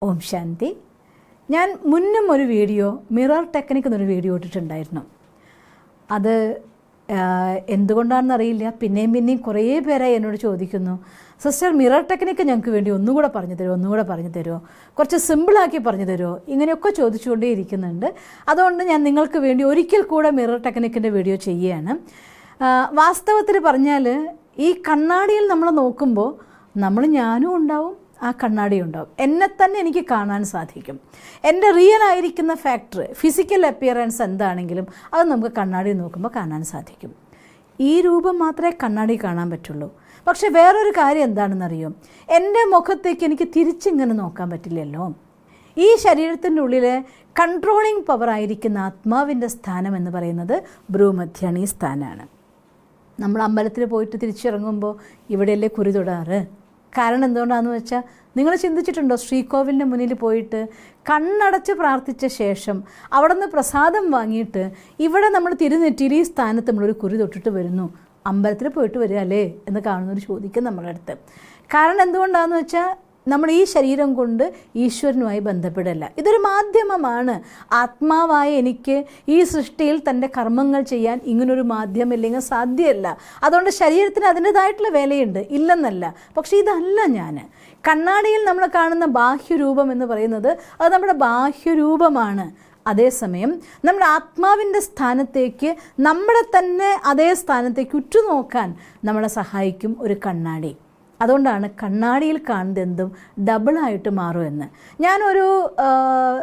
ഓം ശാന്തി. ഞാൻ മുന്നും ഒരു video mirror technique എന്നൊരു വീഡിയോ ഇട്ടിട്ടുണ്ടായിരുന്നു. അത് എന്തുകൊണ്ടാണെന്നറിയില്ല, പിന്നെയും കുറേ പേരായി എന്നോട് ചോദിക്കുന്നു, സിസ്റ്റർ മിറർ ടെക്നിക്ക് ഞങ്ങൾക്ക് വേണ്ടി ഒന്നുകൂടെ പറഞ്ഞു തരുമോ, കുറച്ച് സിമ്പിളാക്കി പറഞ്ഞു തരുമോ, ഇങ്ങനെയൊക്കെ ചോദിച്ചുകൊണ്ടേ ഇരിക്കുന്നുണ്ട്. അതുകൊണ്ട് ഞാൻ നിങ്ങൾക്ക് വേണ്ടി ഒരിക്കൽ കൂടെ മിറർ ടെക്നിക്കിൻ്റെ വീഡിയോ ചെയ്യുകയാണ്. വാസ്തവത്തിൽ പറഞ്ഞാൽ ഈ കണ്ണാടിയിൽ നമ്മൾ നോക്കുമ്പോൾ ഞാനും ഉണ്ടാവും, ആ കണ്ണാടി ഉണ്ടാവും. എന്നെ തന്നെ എനിക്ക് കാണാൻ സാധിക്കും. എൻ്റെ റിയൽ ആയിരിക്കുന്ന ഫാക്ടർ, ഫിസിക്കൽ അപ്പിയറൻസ് എന്താണെങ്കിലും അത് നമുക്ക് കണ്ണാടി നോക്കുമ്പോൾ കാണാൻ സാധിക്കും. ഈ രൂപം മാത്രമേ കണ്ണാടി കാണാൻ പറ്റുള്ളൂ. പക്ഷെ വേറൊരു കാര്യം എന്താണെന്നറിയോ, എൻ്റെ മുഖത്തേക്ക് എനിക്ക് തിരിച്ചിങ്ങനെ നോക്കാൻ പറ്റില്ലല്ലോ. ഈ ശരീരത്തിൻ്റെ ഉള്ളിലെ കൺട്രോളിങ് പവറായിരിക്കുന്ന ആത്മാവിൻ്റെ സ്ഥാനം എന്ന് പറയുന്നത് ഭ്രൂമധ്യാണ്, ഈ സ്ഥാനമാണ്. നമ്മൾ അമ്പലത്തിൽ പോയിട്ട് തിരിച്ചിറങ്ങുമ്പോൾ ഇവിടെയല്ലേ കുറി തൊടാറ്. കാരണം എന്തുകൊണ്ടാണെന്ന് വെച്ചാൽ, നിങ്ങൾ ചിന്തിച്ചിട്ടുണ്ടോ, ശ്രീകോവിലിൻ്റെ മുന്നിൽ പോയിട്ട് കണ്ണടച്ച് പ്രാർത്ഥിച്ച ശേഷം അവിടെ നിന്ന് പ്രസാദം വാങ്ങിയിട്ട് ഇവിടെ നമ്മൾ തിരുനെറ്റിയിൽ ഈ സ്ഥാനത്ത് നമ്മളൊരു കുറി തൊട്ടിട്ട് വരുന്നു, അമ്പലത്തിൽ പോയിട്ട് വരിക അല്ലേ എന്ന് കാണുന്നവർ ചോദിക്കും നമ്മുടെ അടുത്ത്. കാരണം എന്തുകൊണ്ടാണെന്ന് വെച്ചാൽ, നമ്മൾ ഈ ശരീരം കൊണ്ട് ഈശ്വരനുമായി ബന്ധപ്പെടില്ല. ഇതൊരു മാധ്യമമാണ്. ആത്മാവായ എനിക്ക് ഈ സൃഷ്ടിയിൽ തൻ്റെ കർമ്മങ്ങൾ ചെയ്യാൻ ഇങ്ങനൊരു മാധ്യമമില്ലെങ്കിൽ സാധ്യമല്ല. അതുകൊണ്ട് ശരീരത്തിന് അതിൻ്റെതായിട്ടുള്ള വിലയുണ്ട്, ഇല്ലെന്നല്ല. പക്ഷേ ഇതല്ല ഞാൻ. കണ്ണാടിയിൽ നമ്മൾ കാണുന്ന ബാഹ്യരൂപം എന്ന് പറയുന്നത് അത് നമ്മുടെ ബാഹ്യരൂപമാണ്. അതേസമയം നമ്മുടെ ആത്മാവിൻ്റെ സ്ഥാനത്തേക്ക്, നമ്മുടെ തന്നെ അതേ സ്ഥാനത്തേക്ക് ഉറ്റുനോക്കാൻ നമ്മളെ സഹായിക്കും ഒരു കണ്ണാടി. അതുകൊണ്ടാണ് കണ്ണാടിയിൽ കാണുന്നത് എന്തും ഡബിളായിട്ട് മാറുമെന്ന്. ഞാനൊരു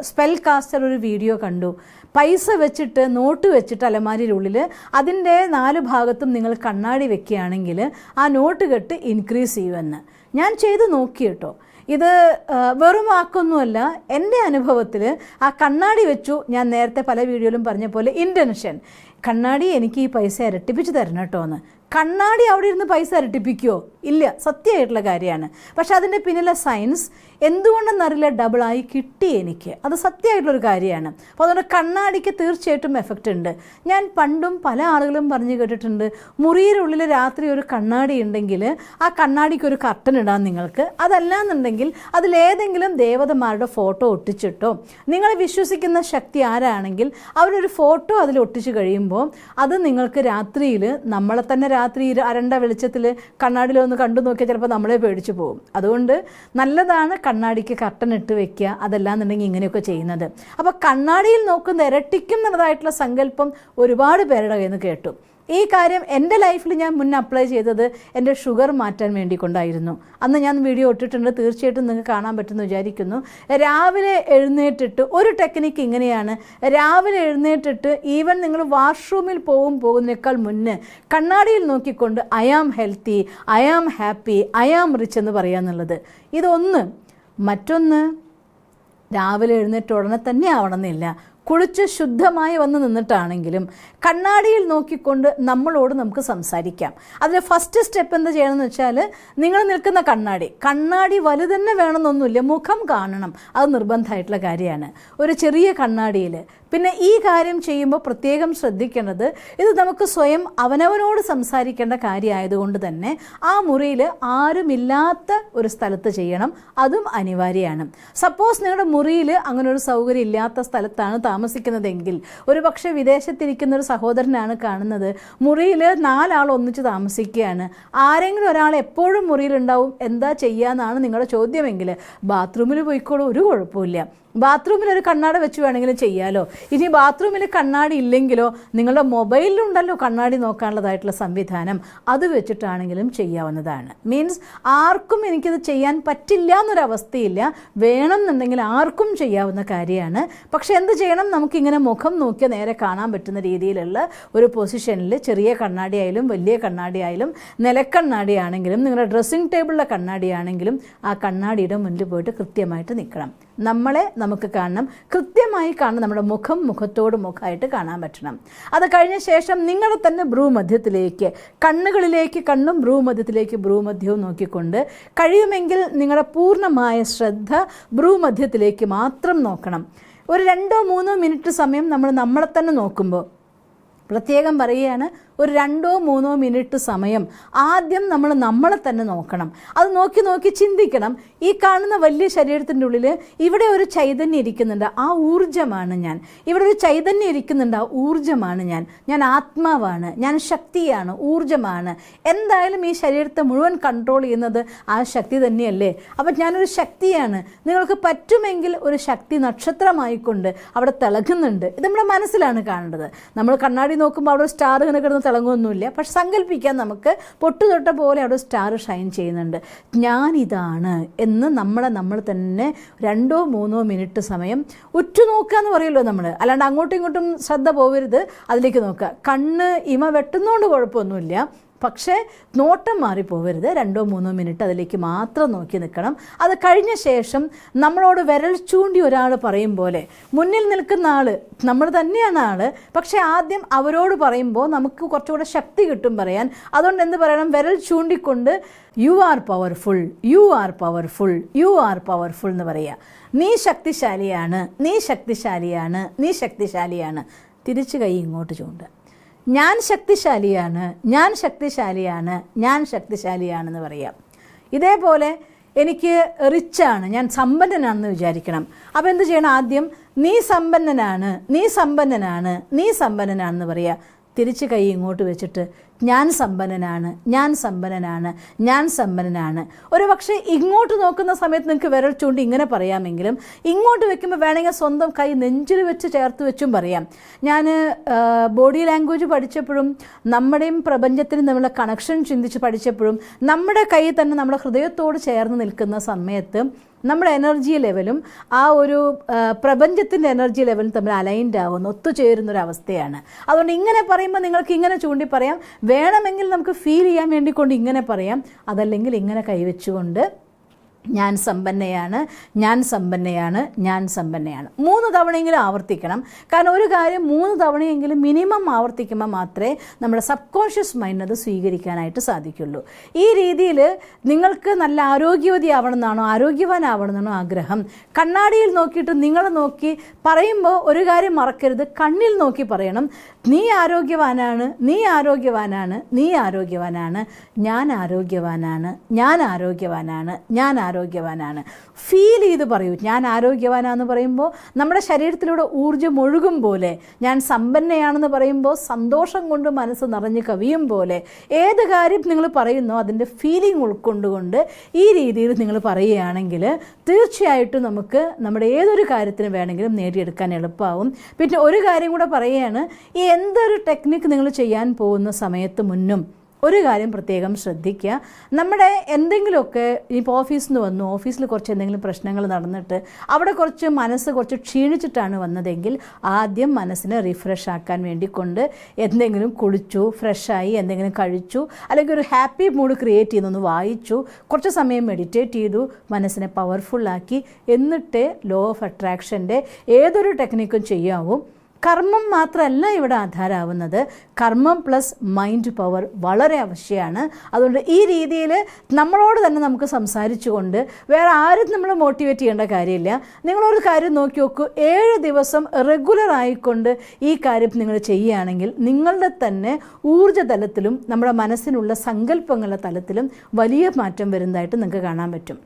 സ്പെൽ കാസ്റ്റർ ഒരു വീഡിയോ കണ്ടു. പൈസ വെച്ചിട്ട്, നോട്ട് വെച്ചിട്ട് അലമാരിയിലുള്ളിൽ അതിൻ്റെ 4 ഭാഗത്തും നിങ്ങൾ കണ്ണാടി വെക്കുകയാണെങ്കിൽ ആ നോട്ട് കെട്ട് ഇൻക്രീസ് ചെയ്യുമെന്ന്. ഞാൻ ചെയ്ത് നോക്കി കേട്ടോ. ഇത് വെറും വാക്കൊന്നുമല്ല, എൻ്റെ അനുഭവത്തിൽ ആ കണ്ണാടി വെച്ചു. ഞാൻ നേരത്തെ പല വീഡിയോയിലും പറഞ്ഞ പോലെ ഇൻറ്റൻഷൻ, കണ്ണാടി എനിക്ക് ഈ പൈസ ഇരട്ടിപ്പിച്ച് തരണം കേട്ടോ എന്ന്. കണ്ണാടി അവിടെ ഇരുന്ന് പൈസ ഇരട്ടിപ്പിക്കുമോ? ഇല്ല, സത്യമായിട്ടുള്ള കാര്യമാണ്. പക്ഷെ അതിൻ്റെ പിന്നിലെ സയൻസ് എന്തുകൊണ്ടെന്നറിയില്ല, ഡബിളായി കിട്ടി എനിക്ക്. അത് സത്യമായിട്ടുള്ളൊരു കാര്യമാണ്. അപ്പോൾ അതുകൊണ്ട് കണ്ണാടിക്ക് തീർച്ചയായിട്ടും എഫക്റ്റ് ഉണ്ട്. ഞാൻ പണ്ടും പല ആളുകളും പറഞ്ഞു കേട്ടിട്ടുണ്ട്, മുറിയിലുള്ളിൽ രാത്രി ഒരു കണ്ണാടി ഉണ്ടെങ്കിൽ ആ കണ്ണാടിക്ക് ഒരു കർട്ടൻ ഇടാൻ നിങ്ങൾക്ക്. അതല്ലാന്നുണ്ടെങ്കിൽ അതിലേതെങ്കിലും ദേവതമാരുടെ ഫോട്ടോ ഒട്ടിച്ചിട്ടോ, നിങ്ങൾ വിശ്വസിക്കുന്ന ശക്തി ആരാണെങ്കിൽ അവരൊരു ഫോട്ടോ അതിൽ ഒട്ടിച്ച് കഴിയുമ്പോൾ അത് നിങ്ങൾക്ക് രാത്രിയിൽ, നമ്മളെ തന്നെ രാത്രി അരണ്ട വെളിച്ചത്തിൽ കണ്ണാടിയിലൊന്ന് കണ്ടു നോക്കിയാൽ ചിലപ്പോൾ നമ്മളെ പേടിച്ചു പോകും. അതുകൊണ്ട് നല്ലതാണ് കണ്ണാടിക്ക് കർട്ടൻ ഇട്ട് വെക്കുക, അതല്ലാന്നുണ്ടെങ്കിൽ ഇങ്ങനെയൊക്കെ ചെയ്യുന്നത്. അപ്പോൾ കണ്ണാടിയിൽ നോക്കുന്ന ഇരട്ടിക്കുന്നതായിട്ടുള്ള സങ്കല്പം ഒരുപാട് പേരുടെ കയ്യിൽ നിന്ന് കേട്ടു. ഈ കാര്യം എൻ്റെ ലൈഫിൽ ഞാൻ മുന്നേ അപ്ലൈ ചെയ്തത് എൻ്റെ ഷുഗർ മാറ്റാൻ വേണ്ടി കൊണ്ടായിരുന്നു. അന്ന് ഞാൻ വീഡിയോ ഇട്ടിട്ടുണ്ട്, തീർച്ചയായിട്ടും നിങ്ങൾക്ക് കാണാൻ പറ്റുമെന്ന് വിചാരിക്കുന്നു. രാവിലെ എഴുന്നേറ്റിട്ട് ഒരു ടെക്നിക്ക് ഇങ്ങനെയാണ്. രാവിലെ എഴുന്നേറ്റിട്ട് ഈവൻ നിങ്ങൾ വാഷ്റൂമിൽ പോകുന്നതിനേക്കാൾ മുന്നേ കണ്ണാടിയിൽ നോക്കിക്കൊണ്ട് I am healthy, I am happy, I am rich എന്ന് പറയാന്നുള്ളത്. ഇതൊന്ന്. മറ്റൊന്ന്, രാവിലെ എഴുന്നേറ്റ് ഉടനെ തന്നെ ആവണമെന്നില്ല. കുളിച്ച് ശുദ്ധമായി വന്ന് നിന്നിട്ടാണെങ്കിലും കണ്ണാടിയിൽ നോക്കിക്കൊണ്ട് നമ്മളോട് നമുക്ക് സംസാരിക്കാം. അതിന് ഫസ്റ്റ് സ്റ്റെപ്പ് എന്ത് ചെയ്യണമെന്ന് വെച്ചാൽ, നിങ്ങൾ നിൽക്കുന്ന കണ്ണാടി വലുതന്നെ വേണമെന്നൊന്നുമില്ല, മുഖം കാണണം. അത് നിർബന്ധമായിട്ടുള്ള കാര്യമാണ്. ഒരു ചെറിയ കണ്ണാടിയിൽ. പിന്നെ ഈ കാര്യം ചെയ്യുമ്പോൾ പ്രത്യേകം ശ്രദ്ധിക്കേണ്ടത്, ഇത് നമുക്ക് സ്വയം അവനവനോട് സംസാരിക്കേണ്ട കാര്യമായതുകൊണ്ട് തന്നെ ആ മുറിയിൽ ആരുമില്ലാത്ത ഒരു സ്ഥലത്ത് ചെയ്യണം. അതും അനിവാര്യമാണ്. സപ്പോസ് നിങ്ങളുടെ മുറിയിൽ അങ്ങനെ ഒരു സൗകര്യം ഇല്ലാത്ത സ്ഥലത്താണ് താമസിക്കുന്നതെങ്കിൽ, ഒരു പക്ഷേ വിദേശത്തിരിക്കുന്ന ഒരു സഹോദരനാണ് കാണുന്നത്, മുറിയിൽ 4 ആൾ ഒന്നിച്ച് താമസിക്കുകയാണ്, ആരെങ്കിലും ഒരാൾ എപ്പോഴും മുറിയിലുണ്ടാവും, എന്താ ചെയ്യാന്നാണ് നിങ്ങളുടെ ചോദ്യമെങ്കിൽ ബാത്റൂമിൽ പോയിക്കോളൂ, ഒരു കുഴപ്പമില്ല. ബാത്റൂമിൽ ഒരു കണ്ണാടി വെച്ച് വേണമെങ്കിലും ചെയ്യാലോ. ഇനി ബാത്റൂമിൽ കണ്ണാടി ഇല്ലെങ്കിലോ നിങ്ങളുടെ മൊബൈലിലുണ്ടല്ലോ കണ്ണാടി നോക്കാനുള്ളതായിട്ടുള്ള സംവിധാനം, അത് വെച്ചിട്ടാണെങ്കിലും ചെയ്യാവുന്നതാണ്. മീൻസ് ആർക്കും എനിക്കിത് ചെയ്യാൻ പറ്റില്ല എന്നൊരവസ്ഥയില്ല, വേണമെന്നുണ്ടെങ്കിൽ ആർക്കും ചെയ്യാവുന്ന കാര്യമാണ്. പക്ഷെ എന്ത് ചെയ്യണം, നമുക്കിങ്ങനെ മുഖം നോക്കിയാൽ നേരെ കാണാൻ പറ്റുന്ന രീതിയിലുള്ള ഒരു പൊസിഷനിൽ, ചെറിയ കണ്ണാടി ആയാലും വലിയ കണ്ണാടി ആയാലും നിലക്കണ്ണാടി ആണെങ്കിലും നിങ്ങളുടെ ഡ്രസ്സിംഗ് ടേബിളിലെ കണ്ണാടി ആണെങ്കിലും ആ കണ്ണാടിയുടെ മുന്നിൽ പോയിട്ട് കൃത്യമായിട്ട് നിൽക്കണം. നമ്മളെ നമുക്ക് കാണണം, കൃത്യമായി കാണണം. നമ്മുടെ മുഖത്തോട് മുഖമായിട്ട് കാണാൻ പറ്റണം. അത് കഴിഞ്ഞ ശേഷം നിങ്ങളെ തന്നെ ഭ്രൂമധ്യത്തിലേക്ക്, കണ്ണുകളിലേക്ക് കണ്ണും ഭ്രൂമധ്യത്തിലേക്ക് ഭ്രൂമധ്യവും നോക്കിക്കൊണ്ട് കഴിയുമെങ്കിൽ നിങ്ങളുടെ പൂർണ്ണമായ ശ്രദ്ധ ഭ്രൂമധ്യത്തിലേക്ക് മാത്രം നോക്കണം. ഒരു 2-3 മിനിറ്റ് സമയം നമ്മളെ തന്നെ നോക്കുമ്പോൾ പ്രത്യേകം പറയുകയാണ്, ഒരു 2-3 മിനിറ്റ് സമയം ആദ്യം നമ്മൾ നമ്മളെ തന്നെ നോക്കണം. അത് നോക്കി നോക്കി ചിന്തിക്കണം, ഈ കാണുന്ന വലിയ ശരീരത്തിൻ്റെ ഉള്ളിൽ ഇവിടെ ഒരു ചൈതന്യം ഇരിക്കുന്നുണ്ട്, ആ ഊർജ്ജമാണ് ഞാൻ. ഇവിടെ ഒരു ചൈതന്യം ഇരിക്കുന്നുണ്ട്, ആ ഊർജ്ജമാണ് ഞാൻ. ഞാൻ ആത്മാവാണ്, ഞാൻ ശക്തിയാണ്, ഊർജ്ജമാണ്. എന്തായാലും ഈ ശരീരത്തെ മുഴുവൻ കൺട്രോൾ ചെയ്യുന്നത് ആ ശക്തി തന്നെയല്ലേ. അപ്പം ഞാനൊരു ശക്തിയാണ്. നിങ്ങൾക്ക് പറ്റുമെങ്കിൽ ഒരു ശക്തി നക്ഷത്രമായിക്കൊണ്ട് അവിടെ തിളങ്ങുന്നുണ്ട്. ഇത് നമ്മുടെ മനസ്സിലാണ് കാണേണ്ടത്. നമ്മൾ കണ്ണാടി നോക്കുമ്പോൾ അവിടെ സ്റ്റാർ ഇങ്ങനെ കിടന്ന് തിളങ്ങുമൊന്നുമില്ല. പക്ഷെ സങ്കല്പിക്കാൻ നമുക്ക് പൊട്ടുതൊട്ട പോലെ അവിടെ സ്റ്റാർ ഷൈൻ ചെയ്യുന്നുണ്ട്. ഞാനിതാണ് എന്ന് നമ്മൾ തന്നെ 2-3 മിനിറ്റ് സമയം ഉറ്റുനോക്കുക എന്ന് പറയുമല്ലോ നമ്മൾ. അല്ലാണ്ട് അങ്ങോട്ടും ഇങ്ങോട്ടും ശ്രദ്ധ പോകരുത്, അതിലേക്ക് നോക്കുക. കണ്ണ് ഇമ വെട്ടുന്നതുകൊണ്ട് കുഴപ്പമൊന്നുമില്ല, പക്ഷേ നോട്ടം മാറിപ്പോവരുത്. 2-3 മിനിറ്റ് അതിലേക്ക് മാത്രം നോക്കി നിൽക്കണം. അത് കഴിഞ്ഞ ശേഷം നമ്മളോട് വിരൽ ചൂണ്ടി ഒരാൾ പറയും പോലെ, മുന്നിൽ നിൽക്കുന്ന ആൾ നമ്മൾ തന്നെയാണ് ആൾ, പക്ഷേ ആദ്യം അവരോട് പറയുമ്പോൾ നമുക്ക് കുറച്ചുകൂടെ ശക്തി കിട്ടും പറയാൻ. അതുകൊണ്ട് എന്ത് പറയണം? വിരൽ ചൂണ്ടിക്കൊണ്ട് you are powerful, you are powerful, you are powerful എന്ന് പറയുക. നീ ശക്തിശാലിയാണ്, നീ ശക്തിശാലിയാണ്, നീ ശക്തിശാലിയാണ്. തിരിച്ച് കൈ ഇങ്ങോട്ട് ചൂണ്ടുക. ഞാൻ ശക്തിശാലിയാണ്, ഞാൻ ശക്തിശാലിയാണ്, ഞാൻ ശക്തിശാലിയാണെന്ന് പറയാം. ഇതേപോലെ എനിക്ക് റിച്ചാണ്, ഞാൻ സമ്പന്നനാണെന്ന് വിചാരിക്കണം. അപ്പോൾ എന്ത് ചെയ്യണം? ആദ്യം നീ സമ്പന്നനാണ്, നീ സമ്പന്നനാണ്, നീ സമ്പന്നനാണെന്ന് പറയുക. തിരിച്ച് കൈ ഇങ്ങോട്ട് വെച്ചിട്ട് ഞാൻ സമ്പന്നനാണ്, ഞാൻ സമ്പന്നനാണ്, ഞാൻ സമ്പന്നനാണ്. ഒരു പക്ഷേ ഇങ്ങോട്ട് നോക്കുന്ന സമയത്ത് നിങ്ങൾക്ക് വിരൽ ചൂണ്ടി ഇങ്ങനെ പറയാമെങ്കിലും ഇങ്ങോട്ട് വെക്കുമ്പോൾ വേണമെങ്കിൽ സ്വന്തം കൈ നെഞ്ചിൽ വെച്ച് ചേർത്ത് വെച്ചും പറയാം. ഞാൻ ബോഡി ലാംഗ്വേജ് പഠിച്ചപ്പോഴും നമ്മുടെയും പ്രപഞ്ചത്തിനും തമ്മിലുള്ള കണക്ഷൻ ചിന്തിച്ച് പഠിച്ചപ്പോഴും നമ്മുടെ കൈ തന്നെ നമ്മുടെ ഹൃദയത്തോട് ചേർന്ന് നിൽക്കുന്ന സമയത്ത് നമ്മുടെ എനർജി ലെവലും ആ ഒരു പ്രപഞ്ചത്തിൻ്റെ എനർജി ലെവലും തമ്മിൽ അലൈൻഡ് ആവുന്ന, ഒത്തുചേരുന്നൊരവസ്ഥയാണ്. അതുകൊണ്ട് ഇങ്ങനെ പറയുമ്പോൾ നിങ്ങൾക്ക് ഇങ്ങനെ ചൂണ്ടി പറയാം. വേണമെങ്കിൽ നമുക്ക് ഫീൽ ചെയ്യാൻ വേണ്ടിക്കൊണ്ട് ഇങ്ങനെ പറയാം. അതല്ലെങ്കിൽ ഇങ്ങനെ കൈവച്ചുകൊണ്ട് ഞാൻ സമ്പന്നയാണ്, ഞാൻ സമ്പന്നയാണ്, ഞാൻ സമ്പന്നയാണ് 3 തവണയെങ്കിലും ആവർത്തിക്കണം. കാരണം ഒരു കാര്യം 3 തവണയെങ്കിലും മിനിമം ആവർത്തിക്കുമ്പോൾ മാത്രമേ നമ്മുടെ സബ് കോൺഷ്യസ് മൈൻഡ് അത് സ്വീകരിക്കാനായിട്ട് സാധിക്കുള്ളൂ. ഈ രീതിയിൽ നിങ്ങൾക്ക് നല്ല ആരോഗ്യവതി ആവണമെന്നാണോ, ആരോഗ്യവാനാവണമെന്നാണോ ആഗ്രഹം, കണ്ണാടിയിൽ നോക്കിയിട്ട് നിങ്ങളെ നോക്കി പറയുമ്പോൾ ഒരു കാര്യം മറക്കരുത്, കണ്ണിൽ നോക്കി പറയണം. നീ ആരോഗ്യവാനാണ്, നീ ആരോഗ്യവാനാണ്, നീ ആരോഗ്യവാനാണ്, ഞാൻ ആരോഗ്യവാനാണ്, ഞാൻ ആരോഗ്യവാനാണ്, ഞാൻ ആരോഗ്യവാനാണ്. ഫീൽ ചെയ്ത് പറയൂ. ഞാൻ ആരോഗ്യവാനാണെന്ന് പറയുമ്പോൾ നമ്മുടെ ശരീരത്തിലൂടെ ഊർജ്ജം ഒഴുകും പോലെ, ഞാൻ സമ്പന്നയാണെന്ന് പറയുമ്പോൾ സന്തോഷം കൊണ്ട് മനസ്സ് നിറഞ്ഞ് കവിയും പോലെ, ഏത് കാര്യം നിങ്ങൾ പറയുന്നോ അതിൻ്റെ ഫീലിംഗ് ഉൾക്കൊണ്ടുകൊണ്ട് ഈ രീതിയിൽ നിങ്ങൾ പറയുകയാണെങ്കിൽ തീർച്ചയായിട്ടും നമുക്ക് നമ്മുടെ ഏതൊരു കാര്യത്തിന് വേണമെങ്കിലും നേടിയെടുക്കാൻ എളുപ്പമാവും. പിന്നെ ഒരു കാര്യം കൂടെ പറയുകയാണ്, ഈ എന്തൊരു ടെക്നിക്ക് നിങ്ങൾ ചെയ്യാൻ പോകുന്ന സമയത്ത് മുന്നും ഒരു കാര്യം പ്രത്യേകം ശ്രദ്ധിക്കുക. നമ്മുടെ എന്തെങ്കിലുമൊക്കെ ഇപ്പോൾ ഓഫീസിൽ നിന്ന് വന്നു, ഓഫീസിൽ കുറച്ച് എന്തെങ്കിലും പ്രശ്നങ്ങൾ നടന്നിട്ട് അവിടെ മനസ്സ് കുറച്ച് ക്ഷീണിച്ചിട്ടാണ് വന്നതെങ്കിൽ ആദ്യം മനസ്സിനെ റിഫ്രഷ് ആക്കാൻ വേണ്ടിക്കൊണ്ട് എന്തെങ്കിലും കുളിച്ചു, ഫ്രഷായി, എന്തെങ്കിലും കഴിച്ചു, അല്ലെങ്കിൽ ഒരു ഹാപ്പി മൂഡ് ക്രിയേറ്റ് ചെയ്യുന്നൊന്ന് വായിച്ചു, കുറച്ച് സമയം മെഡിറ്റേറ്റ് ചെയ്തു, മനസ്സിനെ പവർഫുള്ളാക്കി, എന്നിട്ട് ലോ ഓഫ് അട്രാക്ഷൻ്റെ ഏതൊരു ടെക്നിക്കും ചെയ്യാവും. കർമ്മം മാത്രമല്ല ഇവിടെ ആധാരമാവുന്നത്, കർമ്മം പ്ലസ് മൈൻഡ് പവർ വളരെ ആവശ്യമാണ്. അതുകൊണ്ട് ഈ രീതിയിൽ നമ്മളോട് തന്നെ നമുക്ക് സംസാരിച്ചുകൊണ്ട് വേറെ ആരും നമ്മൾ മോട്ടിവേറ്റ് ചെയ്യേണ്ട കാര്യമില്ല. നിങ്ങളൊരു കാര്യം നോക്കി നോക്കൂ, 7 ദിവസം റെഗുലർ ആയിക്കൊണ്ട് ഈ കാര്യം നിങ്ങൾ ചെയ്യുകയാണെങ്കിൽ നിങ്ങളുടെ തന്നെ ഊർജ്ജ തലത്തിലും നമ്മുടെ മനസ്സിനുള്ള സങ്കല്പങ്ങളുടെ തലത്തിലും വലിയ മാറ്റം വരുന്നതായിട്ട് നിങ്ങൾക്ക് കാണാൻ പറ്റും.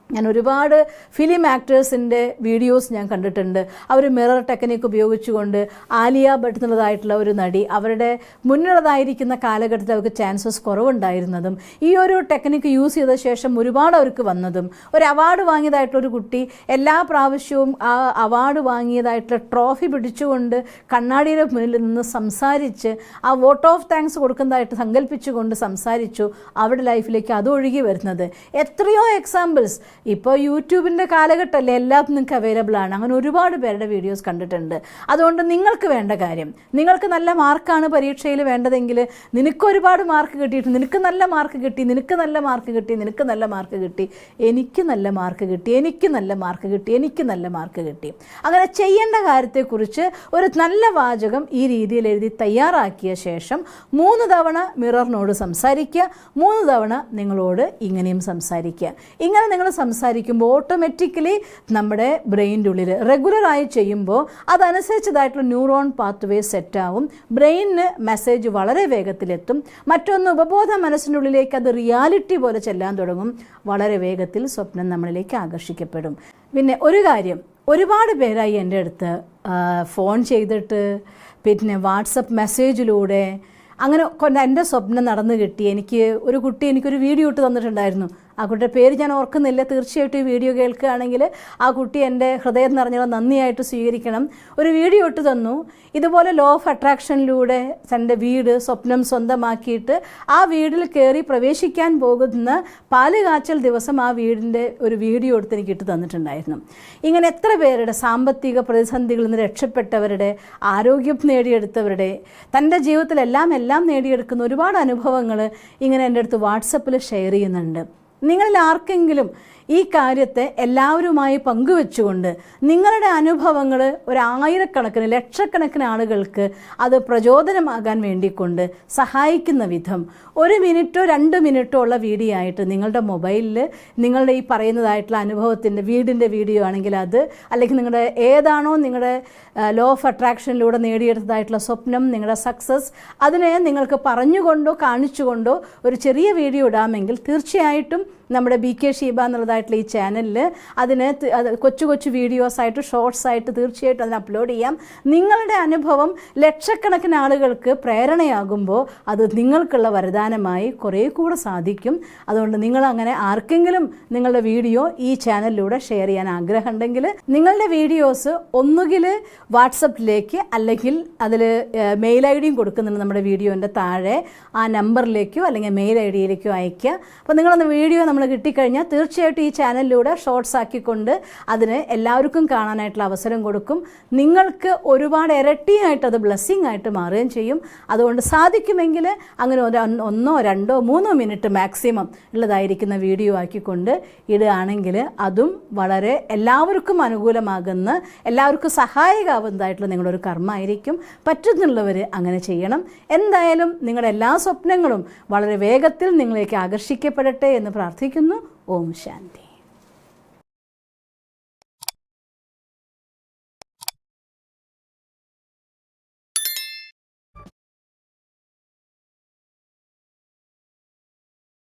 ഞാൻ ഒരുപാട് ഫിലിം ആക്ടേഴ്സിൻ്റെ വീഡിയോസ് ഞാൻ കണ്ടിട്ടുണ്ട്. അവർ മിറർ ടെക്നിക്ക് ഉപയോഗിച്ചുകൊണ്ട്, ആലിയ ഭട്ട് എന്നുള്ളതായിട്ടുള്ള ഒരു നടി, അവരുടെ മുന്നിലുള്ളതായിരിക്കുന്ന കാലഘട്ടത്തിൽ അവർക്ക് ചാൻസസ് കുറവുണ്ടായിരുന്നതും ഈ ഒരു ടെക്നിക്ക് യൂസ് ചെയ്ത ശേഷം ഒരുപാട് അവർക്ക് വന്നതും, ഒരു അവാർഡ് വാങ്ങിയതായിട്ടൊരു കുട്ടി എല്ലാ പ്രാവശ്യവും ആ അവാർഡ് വാങ്ങിയതായിട്ടുള്ള ട്രോഫി പിടിച്ചുകൊണ്ട് കണ്ണാടിയുടെ മുന്നിൽ നിന്ന് സംസാരിച്ച് ആ വോട്ട് ഓഫ് താങ്ക്സ് കൊടുക്കുന്നതായിട്ട് സങ്കല്പിച്ചുകൊണ്ട് സംസാരിച്ചു. അവരുടെ ലൈഫിലേക്ക് അത് ഒഴുകി വരുന്നത് എത്രയോ എക്സാമ്പിൾസ്. ഇപ്പോൾ യൂട്യൂബിൻ്റെ കാലഘട്ടമല്ലേ, എല്ലാം നിങ്ങൾക്ക് അവൈലബിൾ ആണ്. അങ്ങനെ ഒരുപാട് പേരുടെ വീഡിയോസ് കണ്ടിട്ടുണ്ട്. അതുകൊണ്ട് നിങ്ങൾക്ക് വേണ്ട കാര്യം, നിങ്ങൾക്ക് നല്ല മാർക്കാണ് പരീക്ഷയിൽ വേണ്ടതെങ്കിൽ നിനക്ക് ഒരുപാട് മാർക്ക് കിട്ടിയിട്ട് നിനക്ക് നല്ല മാർക്ക് കിട്ടി, നിനക്ക് നല്ല മാർക്ക് കിട്ടി, നിനക്ക് നല്ല മാർക്ക് കിട്ടി, എനിക്ക് നല്ല മാർക്ക് കിട്ടി, എനിക്ക് നല്ല മാർക്ക് കിട്ടി, എനിക്ക് നല്ല മാർക്ക് കിട്ടി. അങ്ങനെ ചെയ്യേണ്ട കാര്യത്തെക്കുറിച്ച് ഒരു നല്ല വാചകം ഈ രീതിയിൽ എഴുതി തയ്യാറാക്കിയ ശേഷം 3 തവണ മിററിനോട് സംസാരിക്കുക, 3 തവണ നിങ്ങളോട് ഇങ്ങനെയും സംസാരിക്കുക. ഇങ്ങനെ നിങ്ങൾ സംസാരിക്കുക സംസാരിക്കുമ്പോൾ ഓട്ടോമാറ്റിക്കലി നമ്മുടെ ബ്രെയിനിൻ്റെ ഉള്ളിൽ റെഗുലറായി ചെയ്യുമ്പോൾ അതനുസരിച്ചതായിട്ടുള്ള ന്യൂറോൺ പാത്വേ സെറ്റാവും, ബ്രെയിനിന് മെസ്സേജ് വളരെ വേഗത്തിലെത്തും. മറ്റൊന്ന്, ഉപബോധ മനസ്സിൻ്റെ ഉള്ളിലേക്ക് അത് റിയാലിറ്റി പോലെ ചെല്ലാൻ തുടങ്ങും. വളരെ വേഗത്തിൽ സ്വപ്നം നമ്മളിലേക്ക് ആകർഷിക്കപ്പെടും. പിന്നെ ഒരു കാര്യം, ഒരുപാട് പേരായി എൻ്റെ അടുത്ത് ഫോൺ ചെയ്തിട്ട് പിന്നെ വാട്സപ്പ് മെസ്സേജിലൂടെ അങ്ങനെ എൻ്റെ സ്വപ്നം നടന്നു കിട്ടി. ഒരു കുട്ടി എനിക്കൊരു വീഡിയോ ഇട്ട് തന്നിട്ടുണ്ടായിരുന്നു. ആ കുട്ടിയുടെ പേര് ഞാൻ ഓർക്കുന്നില്ല. തീർച്ചയായിട്ടും ഈ വീഡിയോ കേൾക്കുകയാണെങ്കിൽ ആ കുട്ടി എൻ്റെ ഹൃദയം നിറഞ്ഞുള്ള നന്ദിയായിട്ട് സ്വീകരിക്കണം. ഒരു വീഡിയോ ഇട്ട് തന്നു. ഇതുപോലെ ലോ ഓഫ് അട്രാക്ഷനിലൂടെ തൻ്റെ വീട് സ്വപ്നം സ്വന്തമാക്കിയിട്ട് ആ വീട്ടിൽ കയറി പ്രവേശിക്കാൻ പോകുന്ന പാലുകാച്ചൽ ദിവസം ആ വീടിൻ്റെ ഒരു വീഡിയോ എടുത്ത് എനിക്ക് ഇട്ട് തന്നിട്ടുണ്ടായിരുന്നു. ഇങ്ങനെ എത്ര പേരുടെ സാമ്പത്തിക പ്രതിസന്ധികളിൽ നിന്ന് രക്ഷപ്പെട്ടവരുടെ, ആരോഗ്യം നേടിയെടുത്തവരുടെ, തൻ്റെ ജീവിതത്തിൽ എല്ലാം നേടിയെടുക്കുന്ന ഒരുപാട് അനുഭവങ്ങൾ ഇങ്ങനെ എൻ്റെ അടുത്ത് വാട്സപ്പിൽ ഷെയർ ചെയ്യുന്നുണ്ട്. നിങ്ങളിൽ ആർക്കെങ്കിലും ഈ കാര്യത്തെ എല്ലാവരുമായി പങ്കുവെച്ചുകൊണ്ട് നിങ്ങളുടെ അനുഭവങ്ങൾ ഒരു ആയിരക്കണക്കിന് ലക്ഷക്കണക്കിന് ആളുകൾക്ക് അത് പ്രചോദനമാകാൻ വേണ്ടിക്കൊണ്ട് സഹായിക്കുന്ന വിധം 1 മിനിറ്റോ 2 മിനിറ്റോ ഉള്ള വീഡിയോ ആയിട്ട് നിങ്ങളുടെ മൊബൈലിൽ നിങ്ങളുടെ ഈ പറയുന്നതായിട്ടുള്ള അനുഭവത്തിൻ്റെ വീടിൻ്റെ വീഡിയോ ആണെങ്കിൽ അത്, അല്ലെങ്കിൽ നിങ്ങളുടെ ഏതാണോ നിങ്ങളുടെ ലോ ഓഫ് അട്രാക്ഷനിലൂടെ നേടിയെടുത്തതായിട്ടുള്ള സ്വപ്നം, നിങ്ങളുടെ സക്സസ്, അതിനെ നിങ്ങൾക്ക് പറഞ്ഞുകൊണ്ടോ കാണിച്ചുകൊണ്ടോ ഒരു ചെറിയ വീഡിയോ ഇടാമെങ്കിൽ തീർച്ചയായിട്ടും നമ്മുടെ BK ഷീബ എന്നുള്ളതായിട്ടുള്ള ഈ ചാനലിൽ അതിന് കൊച്ചു വീഡിയോസായിട്ട്, ഷോർട്സായിട്ട് തീർച്ചയായിട്ടും അതിന് അപ്ലോഡ് ചെയ്യാം. നിങ്ങളുടെ അനുഭവം ലക്ഷക്കണക്കിന് ആളുകൾക്ക് പ്രേരണയാകുമ്പോൾ അത് നിങ്ങൾക്കുള്ള വരദാനമായി കുറേ കൂടെ സാധിക്കും. അതുകൊണ്ട് നിങ്ങളങ്ങനെ ആർക്കെങ്കിലും നിങ്ങളുടെ വീഡിയോ ഈ ചാനലിലൂടെ ഷെയർ ചെയ്യാൻ ആഗ്രഹമുണ്ടെങ്കിൽ നിങ്ങളുടെ വീഡിയോസ് ഒന്നുകിൽ വാട്സപ്പിലേക്ക് അല്ലെങ്കിൽ അതിൽ മെയിൽ ID കൊടുക്കുന്നുണ്ട് നമ്മുടെ വീഡിയോൻ്റെ താഴെ. ആ നമ്പറിലേക്കോ അല്ലെങ്കിൽ മെയിൽ IDയിലേക്കോ അയയ്ക്കുക. അപ്പോൾ നിങ്ങളൊന്ന് വീഡിയോ നമ്മൾ കിട്ടിക്കഴിഞ്ഞാൽ തീർച്ചയായിട്ടും ഈ ചാനലിലൂടെ ഷോർട്സ് ആക്കിക്കൊണ്ട് അതിന് എല്ലാവർക്കും കാണാനായിട്ടുള്ള അവസരം കൊടുക്കും. നിങ്ങൾക്ക് ഒരുപാട് ഇരട്ടിയായിട്ട് അത് ബ്ലെസ്സിങ് ആയിട്ട് മാറുകയും ചെയ്യും. അതുകൊണ്ട് സാധിക്കുമെങ്കിൽ അങ്ങനെ 1, 2, 3 മിനിറ്റ് മാക്സിമം ഉള്ളതായിരിക്കുന്ന വീഡിയോ ആക്കിക്കൊണ്ട് ഇടുകയാണെങ്കിൽ അതും വളരെ എല്ലാവർക്കും അനുകൂലമാകുന്ന, എല്ലാവർക്കും സഹായകമാവുന്നതായിട്ടുള്ള നിങ്ങളൊരു കർമ്മമായിരിക്കും. പറ്റുന്നുള്ളവർ അങ്ങനെ ചെയ്യണം. എന്തായാലും നിങ്ങളുടെ എല്ലാ സ്വപ്നങ്ങളും വളരെ വേഗത്തിൽ നിങ്ങളിലേക്ക് ആകർഷിക്കപ്പെടട്ടെ എന്ന് പ്രാർത്ഥിക്കുന്നു. ഓം ശാന്തി.